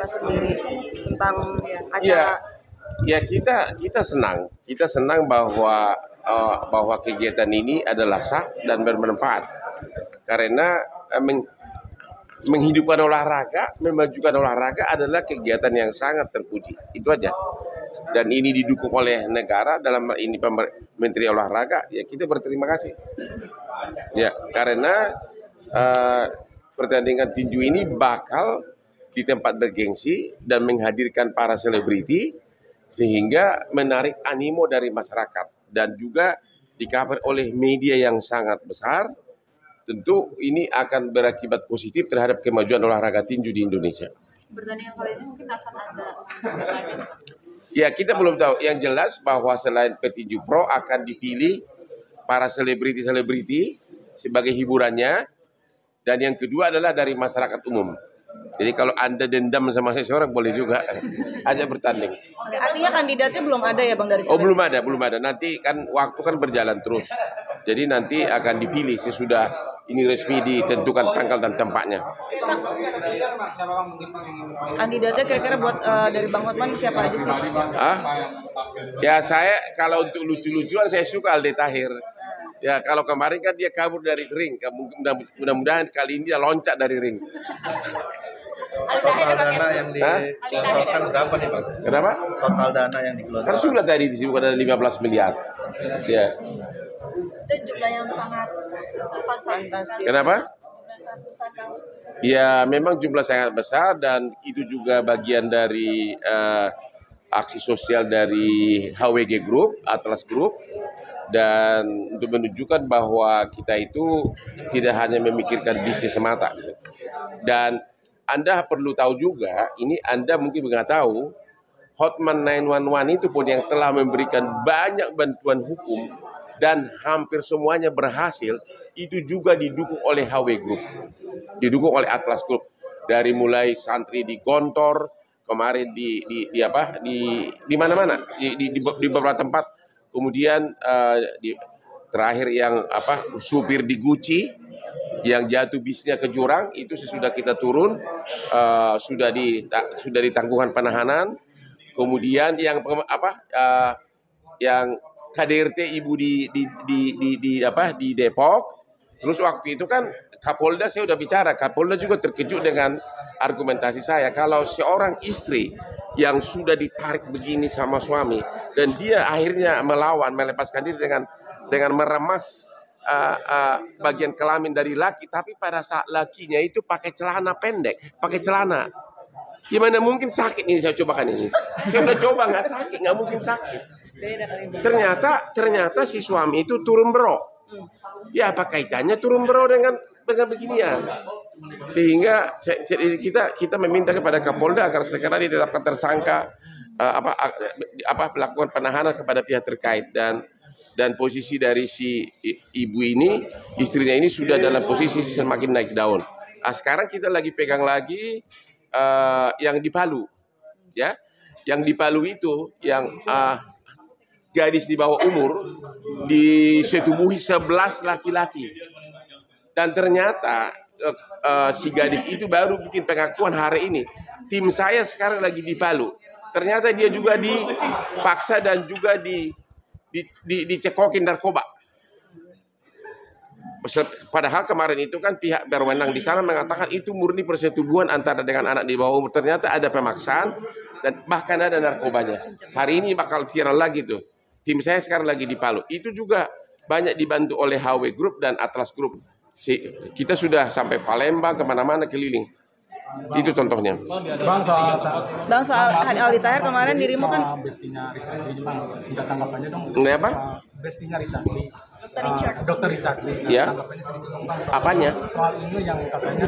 negara sendiri tentang Ya, acara. kita senang bahwa kegiatan ini adalah sah dan bermanfaat karena menghidupkan olahraga, memajukan olahraga adalah kegiatan yang sangat terpuji. Itu aja. Dan ini didukung oleh negara dalam ini Menteri Olahraga, ya kita berterima kasih. Ya, karena pertandingan tinju ini bakal di tempat bergengsi dan menghadirkan para selebriti sehingga menarik animo dari masyarakat dan juga di-cover oleh media yang sangat besar. Tentu ini akan berakibat positif terhadap kemajuan olahraga tinju di Indonesia. Pertandingan kali ini mungkin akan ada lagi. Ya, kita belum tahu. Yang jelas bahwa selain petinju pro akan dipilih para selebriti-selebriti sebagai hiburannya, dan yang kedua adalah dari masyarakat umum. Jadi kalau Anda dendam sama seseorang boleh juga ajak bertanding. Artinya kandidatnya belum ada ya Bang dari Oh, belum ada. Nanti kan waktu kan berjalan terus. Jadi nanti akan dipilih sesudah ini resmi ditentukan tanggal dan tempatnya. Kandidatnya kira-kira buat dari Bang Hotman siapa aja sih? Ya saya kalau untuk lucu-lucuan saya suka Aldi Tahir. Ya kalau kemarin kan dia kabur dari ring, mudah-mudahan kali ini dia loncat dari ring. Total dana yang dikeluarkan berapa nih Bang? Kenapa? Total dana yang dikeluarkan. Kan sudah tadi disebutkan ada 15 miliar. Ya. Itu jumlah yang sangat fantastis. Kenapa? Jumlah sangat besar. Ya memang jumlah sangat besar dan itu juga bagian dari aksi sosial dari HWG Group, Atlas Group. Dan untuk menunjukkan bahwa kita itu tidak hanya memikirkan bisnis semata. Dan Anda perlu tahu juga, ini Anda mungkin nggak tahu, Hotman 911 itu pun yang telah memberikan banyak bantuan hukum dan hampir semuanya berhasil, itu juga didukung oleh HW Group, didukung oleh Atlas Group. Dari mulai santri di Gontor, kemarin di mana-mana, di beberapa tempat. Kemudian terakhir yang supir di Gucci yang jatuh bisnya ke jurang itu sesudah kita turun sudah ditangguhkan penahanan. Kemudian yang yang KDRT ibu di Depok. Terus waktu itu kan Kapolda saya udah bicara, Kapolda juga terkejut dengan argumentasi saya kalau seorang istri yang sudah ditarik begini sama suami dan dia akhirnya melepaskan diri dengan meremas bagian kelamin dari laki, tapi pada saat lakinya itu pakai celana pendek, pakai celana, gimana mungkin sakit ini? Saya cobakan ini, saya udah coba nggak sakit, nggak mungkin sakit. Ternyata si suami itu turun bro. Ya apa kaitannya turun bro dengan beginian? Sehingga kita meminta kepada Kapolda agar segera ditetapkan tersangka, melakukan penahanan kepada pihak terkait dan posisi dari si ibu ini, istrinya ini sudah dalam posisi semakin naik daun. Sekarang kita lagi pegang lagi yang di Palu, ya, yang di Palu itu yang gadis di bawah umur disetubuhi 11 laki-laki dan ternyata si gadis itu baru bikin pengakuan hari ini. Tim saya sekarang lagi di Palu. Ternyata dia juga dipaksa dan juga dicekokin narkoba. Padahal kemarin itu kan pihak berwenang di sana mengatakan itu murni persetubuhan antara dengan anak di bawah umur. Ternyata ada pemaksaan dan bahkan ada narkobanya. Hari ini bakal viral lagi tuh. Tim saya sekarang lagi di Palu. Itu juga banyak dibantu oleh HW Group dan Atlas Group. Kita sudah sampai Palembang, kemana-mana keliling. Itu contohnya. Bang soal Aldi Tahir kemarin dirimu kan bestinya Richard Lee juga minta tanggapannya dong. Apa? Bestinya Richard Lee. Dr. Richard Lee. Ya. Tanggapannya sedikit dong Bang. Apanya? Soal ini yang katanya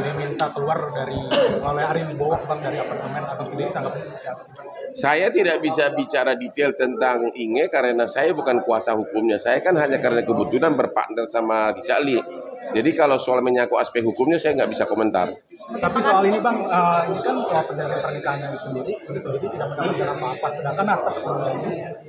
diminta keluar oleh Ari Wibowo Bang dari apartemen atau sendiri, tanggapannya seperti apa sih? Saya tidak bisa bicara detail tentang Inge karena saya bukan kuasa hukumnya. Saya kan hanya karena kebetulan berpartner sama Richard Lee. Jadi kalau soal menyangkut aspek hukumnya saya nggak bisa komentar. Tapi soal ini Bang, ini kan soal perjanjian pernikahannya sendiri tidak mendapatkan apa-apa. Sedangkan atas sebelumnya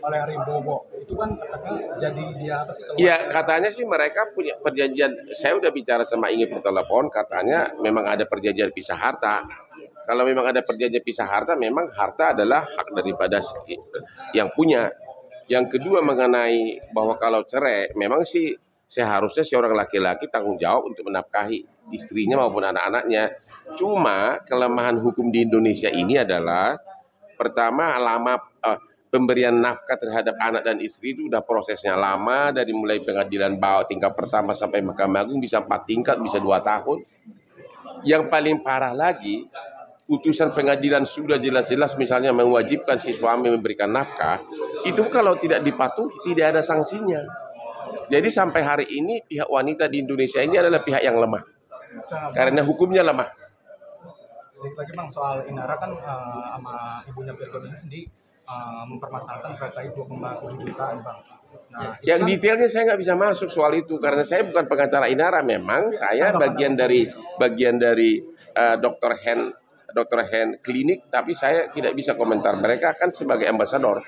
oleh Ari Wibowo itu kan katanya jadi dia atas itu. Iya, katanya sih mereka punya perjanjian. Saya udah bicara sama Inge per telepon, katanya memang ada perjanjian pisah harta. Kalau memang ada perjanjian pisah harta, memang harta adalah hak daripada yang punya. Yang kedua mengenai bahwa kalau cerai, memang sih seharusnya seorang laki-laki tanggung jawab untuk menafkahi istrinya maupun anak-anaknya. Cuma kelemahan hukum di Indonesia ini adalah pertama pemberian nafkah terhadap anak dan istri itu udah prosesnya lama, dari mulai pengadilan bawah tingkat pertama sampai Mahkamah Agung bisa 4 tingkat, bisa 2 tahun. Yang paling parah lagi, putusan pengadilan sudah jelas-jelas misalnya mewajibkan si suami memberikan nafkah, itu kalau tidak dipatuhi tidak ada sanksinya. Jadi sampai hari ini pihak wanita di Indonesia ini adalah pihak yang lemah karena hukumnya lemah. Lagi Bang, soal Inara kan sama ibunya Virgon ini sendiri mempermasalahkan terkait 2,7 jutaan Bang. Nah, yang kan, detailnya saya nggak bisa masuk soal itu karena saya bukan pengacara Inara. Memang saya bagian dari dokter hand klinik, tapi saya tidak bisa komentar. Mereka kan sebagai ambasador.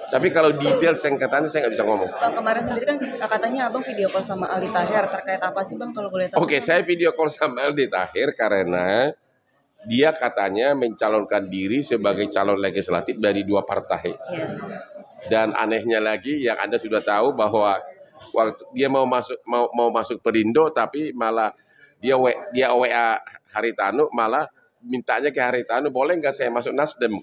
Tapi kalau detail sengketannya saya nggak bisa ngomong. Bang, kemarin sendiri kan katanya abang video call sama Aldi Taher, terkait apa sih Bang kalau boleh tahu? Oke, saya video call sama Aldi Taher karena dia katanya mencalonkan diri sebagai calon legislatif dari 2 partai. Yes. Dan anehnya lagi yang Anda sudah tahu bahwa waktu dia mau masuk Perindo, tapi malah dia WA Haritanu, malah mintanya ke Haritanu, boleh nggak saya masuk Nasdem?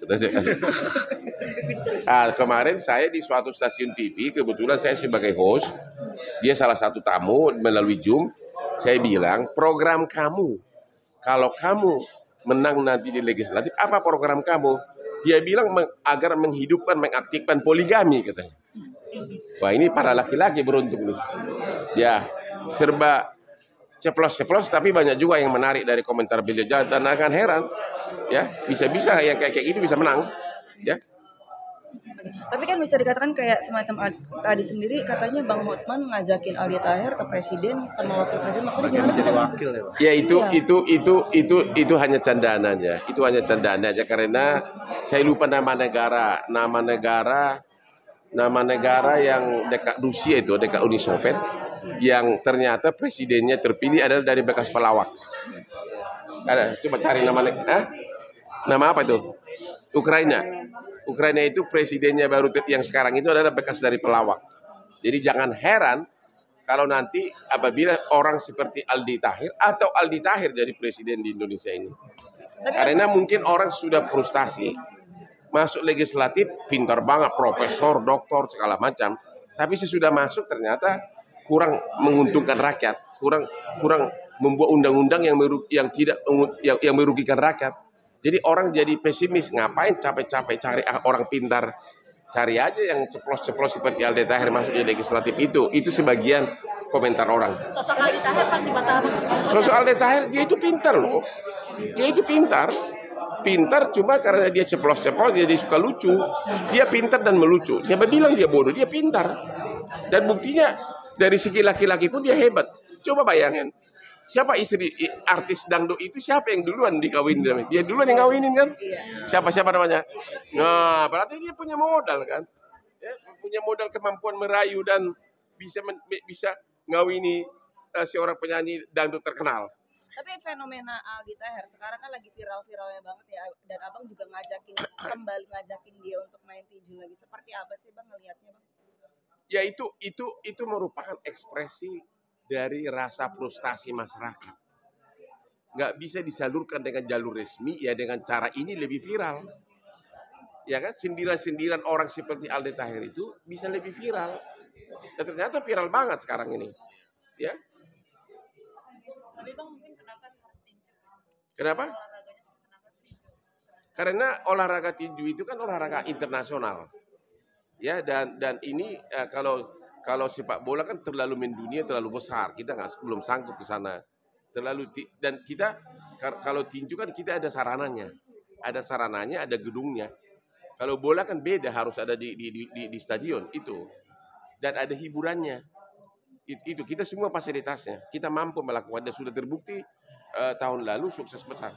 Kemarin saya di suatu stasiun TV, kebetulan saya sebagai host, dia salah satu tamu melalui Zoom, saya bilang, program kamu, kalau kamu menang nanti di legislatif, apa program kamu? Dia bilang agar menghidupkan, mengaktifkan poligami katanya. Wah, ini para laki-laki beruntung nih. Ya, serba ceplos-ceplos, tapi banyak juga yang menarik dari komentar beliau, dan akan heran, ya bisa-bisa yang kayak gitu bisa menang, ya. Tapi kan bisa dikatakan kayak semacam tadi sendiri katanya Bang Hotman ngajakin Aldi Taher ke presiden sama wakil presiden, maksudnya gimana? Jadi wakil ya Pak. Ya itu hanya candaan aja. Itu hanya candaan aja karena saya lupa nama negara yang dekat Rusia itu, dekat Uni Soviet, yang ternyata presidennya terpilih adalah dari bekas pelawak. Ada, coba cari nama apa itu? Ukraina itu presidennya baru yang sekarang itu adalah bekas dari pelawak. Jadi jangan heran kalau nanti apabila orang seperti Aldi Taher atau Aldi Taher jadi presiden di Indonesia ini. Karena mungkin orang sudah frustasi. Masuk legislatif pintar banget, profesor, doktor, segala macam. Tapi sesudah masuk ternyata kurang menguntungkan rakyat, kurang membuat undang-undang yang merugikan rakyat. Jadi orang jadi pesimis, ngapain capek-capek cari orang pintar, cari aja yang ceplos-ceplos seperti Aldi Taher masuk di legislatif itu sebagian komentar orang. Sosok Aldi Taher kan dibantah Sosok Aldi Taher dia itu pintar loh, pintar cuma karena dia ceplos-ceplos dia suka lucu, dia pintar dan melucu. Siapa bilang dia bodoh, dia pintar. Dan buktinya dari segi laki-laki pun dia hebat. Coba bayangin. Siapa istri artis dangdut itu, siapa yang duluan dikawinin? Dia duluan yang ngawinin kan? Siapa namanya? Nah, berarti dia punya modal kan? Ya, punya modal kemampuan merayu dan bisa ngawini seorang penyanyi dangdut terkenal. Tapi fenomena Aldi Taher sekarang kan lagi viral-viralnya banget ya, dan abang juga kembali ngajakin dia untuk main tinju lagi. Seperti apa sih Bang ngelihatnya Bang? Ya itu merupakan ekspresi dari rasa frustasi masyarakat. Nggak bisa disalurkan dengan jalur resmi, ya dengan cara ini lebih viral. Ya kan, sindiran-sindiran orang seperti Aldi Taher itu bisa lebih viral. Dan ternyata viral banget sekarang ini. Ya. Tapi Bang mungkin kenapa harus tinju? Kenapa? Karena olahraga tinju itu kan olahraga internasional. Ya, dan ini kalau sepak bola kan terlalu mendunia, terlalu besar. Kita belum sanggup ke sana. Dan kita kalau tinju kan kita ada sarananya. Ada gedungnya. Kalau bola kan beda, harus ada di stadion itu. Dan ada hiburannya. Itu kita semua fasilitasnya. Kita mampu melakukan, dan sudah terbukti tahun lalu sukses besar.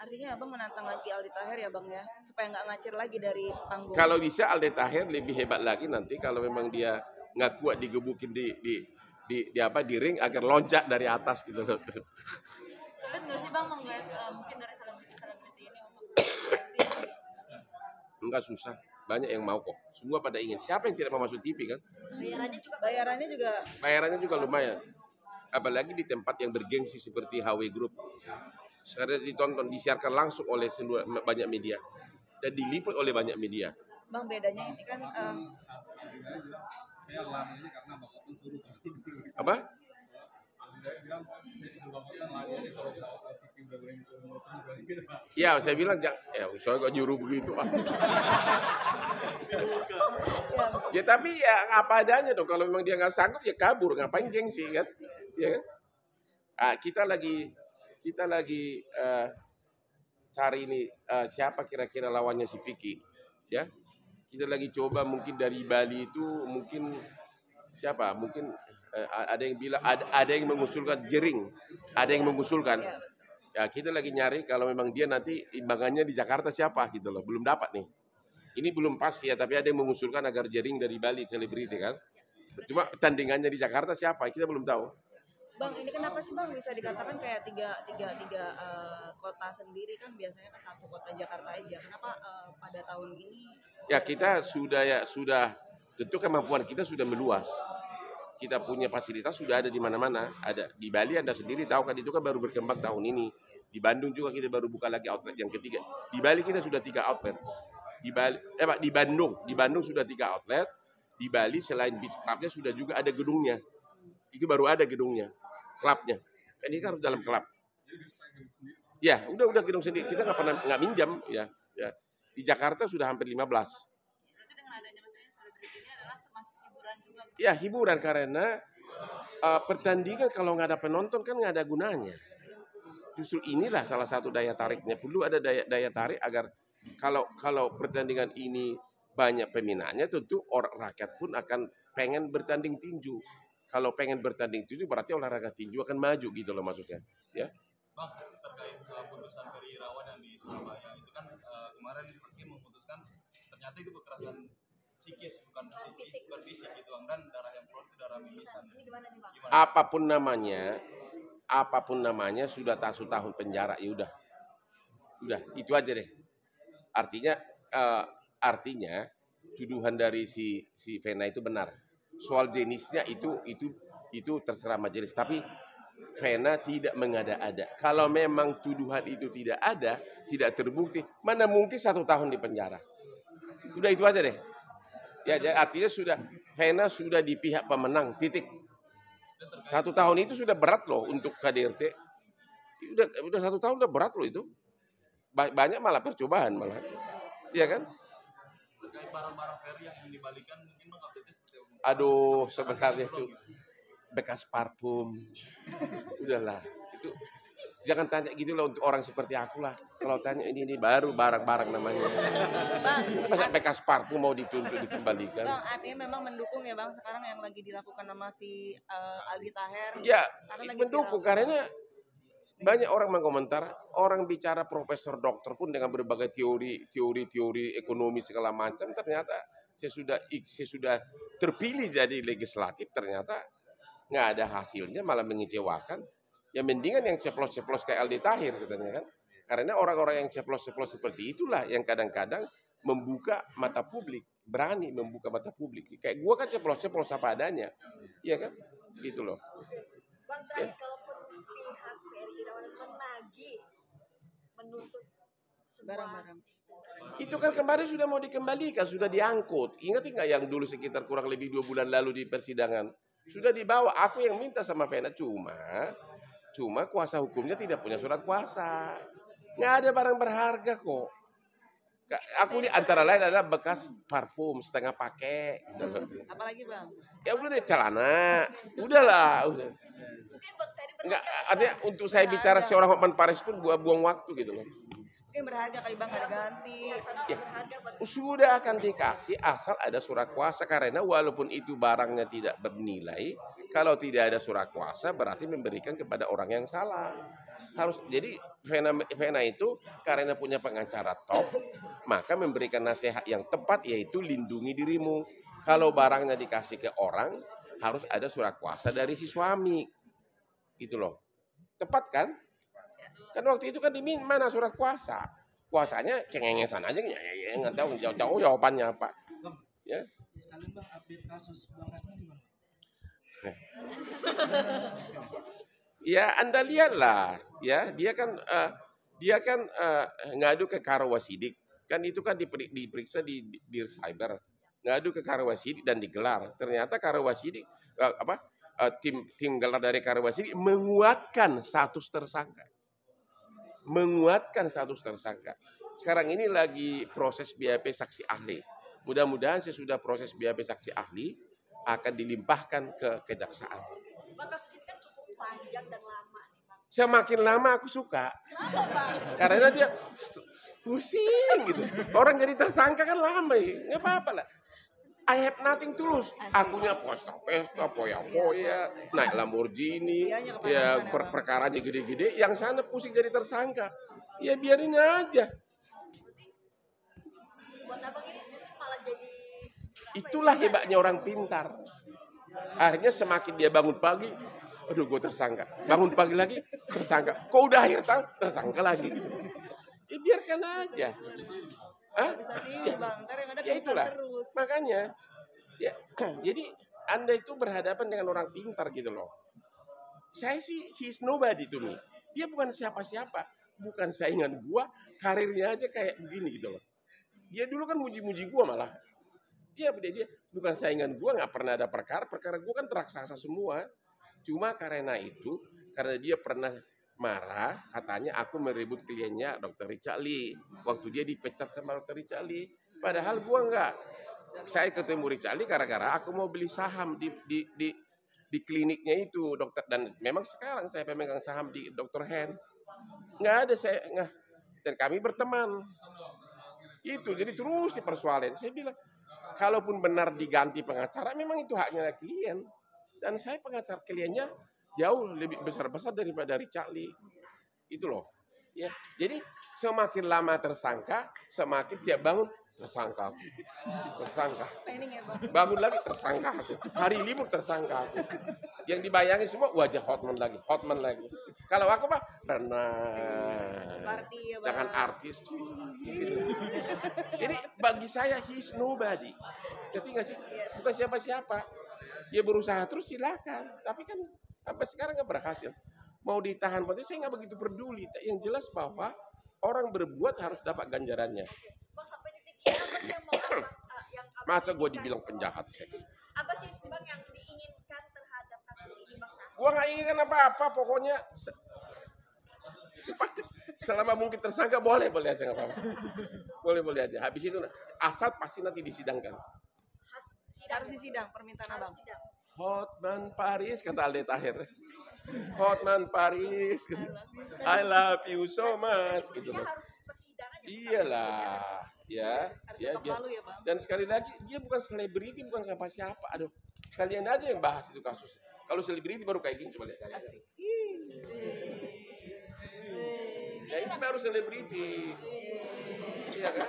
Artinya abang menantang lagi Aldi Taher ya Bang ya, supaya nggak ngacir lagi dari panggung. Kalau bisa Aldi Taher lebih hebat lagi nanti kalau memang dia nggak kuat digebukin di ring agar loncat dari atas gitu. Sulit nggak sih Bang menggait mungkin dari selebriti Enggak susah, banyak yang mau kok. Semua pada ingin. Siapa yang tidak mau masuk TV kan? Bayarannya juga Lumayan. Apalagi di tempat yang bergengsi seperti HW Group. Sekarang ditonton, disiarkan langsung oleh banyak media dan diliput oleh banyak media. Bang, bedanya ini kan Apa? Ya, saya bilang saya gak nyuruh begitu. Ya tapi ya apa adanya dong. Kalau memang dia nggak sanggup ya kabur. Ngapain gengsi kan? Ya kan? Kita lagi cari ini siapa kira-kira lawannya si Vicky. Ya, kita lagi coba mungkin dari Bali itu mungkin siapa? Mungkin ada yang bilang ada yang mengusulkan Jering, ada yang mengusulkan. Ya kita lagi nyari kalau memang dia nanti imbangannya di Jakarta siapa gitu loh. Belum dapat nih. Ini belum pasti ya, tapi ada yang mengusulkan agar Jering dari Bali selebriti kan. Cuma pertandingannya di Jakarta siapa? Kita belum tahu. Bang, ini kenapa sih Bang bisa dikatakan kayak tiga kota sendiri kan biasanya kan satu kota Jakarta aja. Kenapa pada tahun ini? Ya kita sudah tentu kemampuan kita sudah meluas. Kita punya fasilitas sudah ada di mana-mana. Ada di Bali Anda sendiri tahu kan itu kan baru berkembang tahun ini. Di Bandung juga kita baru buka lagi outlet yang ketiga. Di Bali kita sudah 3 outlet. Di Bandung sudah 3 outlet. Di Bali selain beach clubnya sudah juga ada gedungnya. Itu baru ada gedungnya, klubnya. Ini kan harus dalam klub. Ya, udah gedung sendiri. Kita nggak minjam ya. Di Jakarta sudah hampir 15. Berarti dengan adanya misalnya selebriti ini adalah termasuk hiburan juga. Ya hiburan karena pertandingan kalau nggak ada penonton kan nggak ada gunanya. Justru inilah salah satu daya tariknya. Perlu ada daya tarik agar kalau pertandingan ini banyak peminatnya, tentu rakyat pun akan pengen bertanding tinju. Kalau pengen bertanding tinju berarti olahraga tinju akan maju gitu loh maksudnya. Ya. Bang, terkait putusan dari Irawan yang di Surabaya itu kan kemarin hakim memutuskan ternyata itu kekerasan psikis bukan fisik gitu Bang, dan darah yang keluar itu darah milisan. Gimana? Apapun namanya sudah tahun penjara ya udah itu aja deh. Artinya tuduhan dari si Vena itu benar. Soal jenisnya itu terserah majelis. Tapi Vena tidak mengada-ada. Kalau memang tuduhan itu tidak ada, tidak terbukti, mana mungkin 1 tahun di penjara. Udah itu aja deh. Ya artinya Vena sudah di pihak pemenang. Titik. 1 tahun itu sudah berat loh untuk KDRT. Udah 1 tahun udah berat loh itu. Banyak malah percobaan malah. Iya kan? Terkait barang-barang Ferry yang dibalikan mungkin Bang update seperti apa? Aduh, sebenarnya itu bekas parfum. Udahlah, itu jangan tanya gitu loh untuk orang seperti aku lah. Kalau tanya ini baru barang-barang namanya. Bang, Masa bekas parfum mau dituntut dikembalikan? Bang, artinya memang mendukung ya Bang sekarang yang lagi dilakukan sama si Aldi Taher. Ya, Karena lagi mendukung viral. karena banyak orang mengomentar, orang bicara profesor dokter pun dengan berbagai teori ekonomi segala macam, ternyata saya sudah terpilih jadi legislatif, ternyata nggak ada hasilnya, malah mengecewakan. Ya mendingan yang ceplos-ceplos kayak Aldi Taher katanya kan. Karena orang-orang yang ceplos-ceplos seperti itulah yang kadang-kadang membuka mata publik, berani membuka mata publik. Kayak gua kan ceplos-ceplos apa adanya. Iya kan? Gitu loh. Bang, terakhir kalaupun pihak Ferry Irawan menagih menuntut Barang-barang. Itu kan kemarin sudah mau dikembalikan, sudah diangkut. Ingat nggak yang dulu sekitar kurang lebih 2 bulan lalu di persidangan? Sudah dibawa, aku yang minta sama Vena, cuma kuasa hukumnya tidak punya surat kuasa. Nggak ada barang berharga kok. Aku ini antara lain adalah bekas parfum setengah pakai. Apalagi Bang? Ya udah deh, celana. Udah. mungkin buat Ferry Enggak, artinya untuk saya bicara seorang Hotman Paris pun gua buang waktu gitu loh. Mungkin berharga kali Bang, ada ganti. Ya, sudah akan dikasih asal ada surat kuasa, karena walaupun itu barangnya tidak bernilai, kalau tidak ada surat kuasa berarti memberikan kepada orang yang salah. Jadi Vena itu karena punya pengacara top, maka memberikan nasihat yang tepat, yaitu lindungi dirimu. Kalau barangnya dikasih ke orang, harus ada surat kuasa dari si suami. Gitu loh. Tepat kan? Kan waktu itu kan mana surat kuasa. kuasanya cengengesan aja, nggak tahu jauh jawabannya apa. Bang, Ya. sekalian bang update kasus Bang Rasman gimana? Ya Anda lihatlah, ya dia kan ngadu ke Karawasidik, kan itu kan diperiksa di cyber, ngadu ke Karawasidik dan digelar. Ternyata Karawasidik tim gelar dari Karawasidik menguatkan status tersangka, Sekarang ini lagi proses BAP saksi ahli. Mudah-mudahan sesudah proses BAP saksi ahli akan dilimpahkan ke kejaksaan. Bang, kasus ini kan cukup panjang dan lama nih bang. Semakin lama aku suka. Kenapa bang? Karena dia pusing gitu. Orang jadi tersangka kan lama ya. Nggak apa-apa lah. I have nothing to lose. Akunya pesta, poya-poya, naik Lamborghini, ya perkaranya gede-gede. Yang sana pusing jadi tersangka. Ya biarin aja. Buat abang ini musik malah jadi Itulah hebatnya orang pintar. Akhirnya semakin dia bangun pagi, aduh gue tersangka. Bangun pagi lagi, tersangka. Kok udah akhir tahun, tersangka lagi. Ya biarkan aja. Hah? Bisa tidur bang, ntar yang ada Ya pingsan itulah. terus. Makanya, ya, jadi Anda itu berhadapan dengan orang pintar gitu loh. Saya sih, he's nobody to me. Dia bukan siapa-siapa. Bukan saingan gua, karirnya aja kayak begini gitu loh. Dia dulu kan muji-muji gua malah. Dia bukan saingan gua, nggak pernah ada perkara gua kan teraksasa semua. Cuma karena itu, karena dia pernah marah, katanya aku merebut kliennya Dr. Richard Lee. Waktu dia dipecat sama Dr. Richard Lee. Padahal gua nggak. Saya ketemu Richard Lee gara-gara aku mau beli saham di kliniknya itu dokter, dan memang sekarang saya pemegang saham di Dr. Hen. Nggak ada saya nggak, dan kami berteman. Itu jadi terus dipersoalin. Saya bilang, kalaupun benar diganti pengacara, memang itu haknya klien. Dan saya pengacara kliennya jauh lebih besar-besar daripada Richard Lee. Itu loh. Ya. Jadi semakin lama tersangka, semakin tiap bangun tersangka. Planning ya bang. Bangun lagi tersangka aku. Hari libur tersangka aku. Yang dibayangin semua wajah Hotman lagi. Kalau aku Pak, renang. Party ya bang. Jangan artis. Jadi bagi saya he's nobody. Ngerti nggak sih? Bukan siapa-siapa. Dia berusaha terus silakan. Tapi kan sampai sekarang nggak berhasil. Mau ditahan, saya nggak begitu peduli. Yang jelas bahwa orang berbuat harus dapat ganjarannya. bang sampai titik ini apa sih yang mau abang yang abang Masa gue inginkan? dibilang penjahat seks? Apa sih bang yang diinginkan terhadap kasus ini bang Nas? Gue nggak inginkan apa-apa, pokoknya selama mungkin tersangka boleh aja nggak apa-apa. Boleh aja. Habis itu asal pasti nanti disidangkan. Harus disidang permintaan abang. Harus sidang. Hotman Paris kata Alde Tahir. Hotman Paris, I love you so much gitu Dia loh. harus persidangan ya. Iyalah, ya. Harus Ya, ketok biar. palu ya bang. Dan sekali lagi dia bukan selebriti, bukan siapa-siapa. Aduh, kalian aja yang bahas itu kasus. Kalau selebriti baru kayak gini coba lihat kalian. Asik. Ya ini baru selebriti. Iya kan?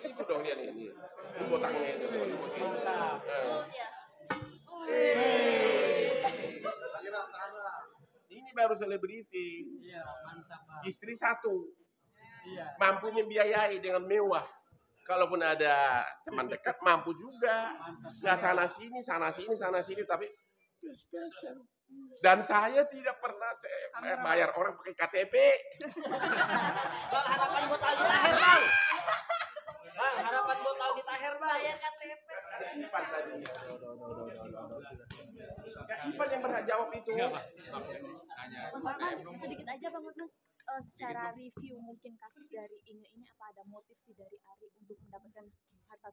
Itu dong yang ini. Lu botaknya itu tuh, lu botaknya. Ini baru selebriti. Iya, mantap, Bang. Istri satu. Iya. Mampu membiayai dengan mewah. Kalaupun ada teman dekat mampu juga. Nggak sana sini, tapi pas-pasan. Dan saya tidak pernah bayar orang pakai KTP. Bang, harapan buat Aldi Taher, Bang. Bang, harapan buat Aldi Taher, Bang. Bayar KTP. Ipan tadi. Ya, Ipan yang berhak jawab itu. Bang, sedikit aja Bang Hotman, secara review mungkin kasus dari ini apa ada motif sih dari Ari untuk mendapatkan harta